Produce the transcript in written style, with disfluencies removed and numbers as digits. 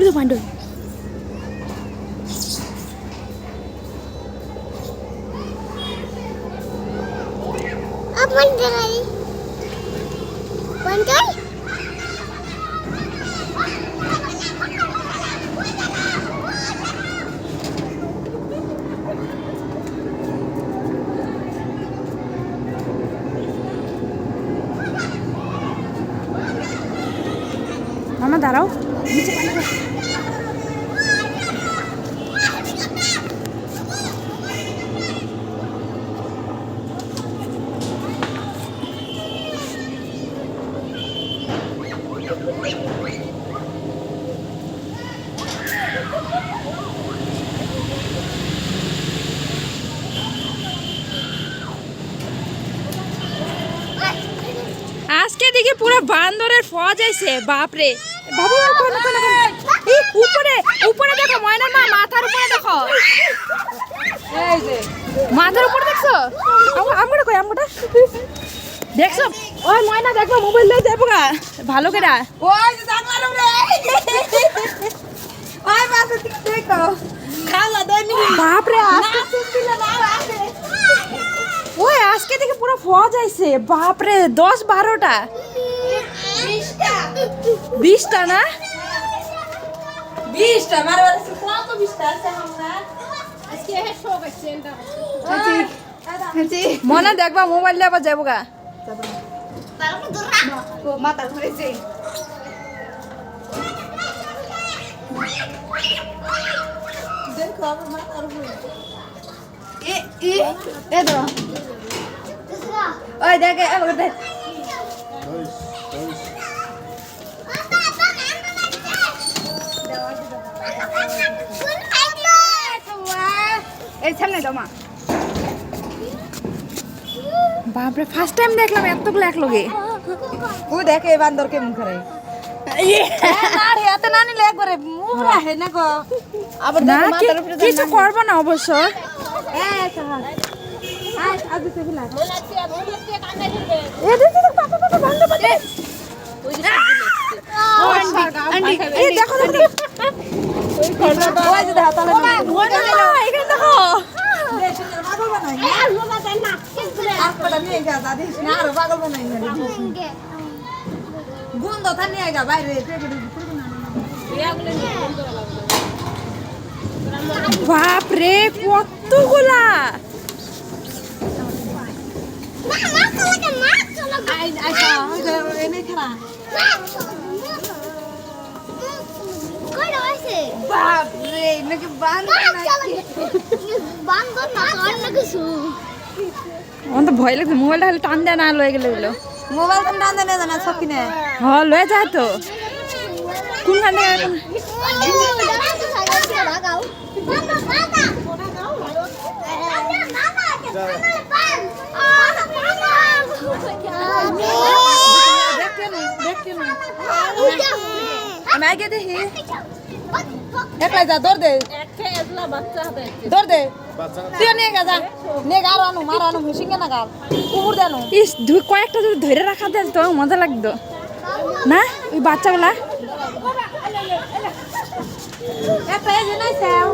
Udah pandu. Apa lagi? Pantai? Mama দাঁড়াও নিচে পানি দাও। আজকে দিকে পুরো বান্দরের ফজ আইছে বাপরে বাবু উপরে উপরে দেখো ময়নার মা মাথার উপরে দেখো এই যে মাথার উপরে দেখছো আমরা কই আমরা দেখছো ওই ময়না দেখো মোবাইল লই দেবো গা ভালো করে ওই যে জানলার উপরে ওই পাশে দেখো খালা দনি বাপরে আজকে ওই আজকে থেকে পুরো ফজ আইছে বাপরে 10-12টা 20টা না 20টা মারো কত 20টা আছে আমরা আজকে হে শো করছে এটা মনে দেখবা মোবাইল নিয়ে আবার যাবো গা বালকে দূর রাখ মাথা ঘুরেছে দেখো আমার মাথার উপরে এ ধরো ওই দেখে আমাকে দেখ এই সামনে দাও মা বাপরে ফার্স্ট টাইম দেখলাম এতগুলো এক লগে ও দেখে বান্দর কেমন করে নাড়ি এত না নিলে একবারে মুরা হে না গো আবার না দেখো মাথার উপরে কিছু করবো না অবশ্য এই সাহায্য আজ আজ সে ফিলা এ দেখো পাপা পাপা বন্ধ করে আন্টি এই দেখো দেখো ওই যে হাত তালে এখানে দেখো পাগল বানাই আপড়া নিয়ে গা দাদি না আর পাগল বানাই গন্ধ থা নিয়ে গা বাইরে বাপরে কতগুলা এনে খারা বাপরে নাকি বান্দর নাকি বান্দর না অন্য কিছু আমার তো ভয় লাগছে মোবাইলটা হলে টান দেয় না লয়ে গেলে হলো মোবাইল তো টান দেনে জানা সব কিনে হ লয়ে যায় তো কোনখান থেকে আমি আগে দেখি একলাই যা দৌড় দে দৌড় দে তুই নিয়ে গা যা নিয়ে গা আরো আনু মার আনু মিশিঙ্গে না গাল কুকুর দেনু ইস কয়েকটা যদি ধরে রাখা দেয় তো মজা লাগতো না ওই বাচ্চাগুলা একটা এই যে নাই স্যাও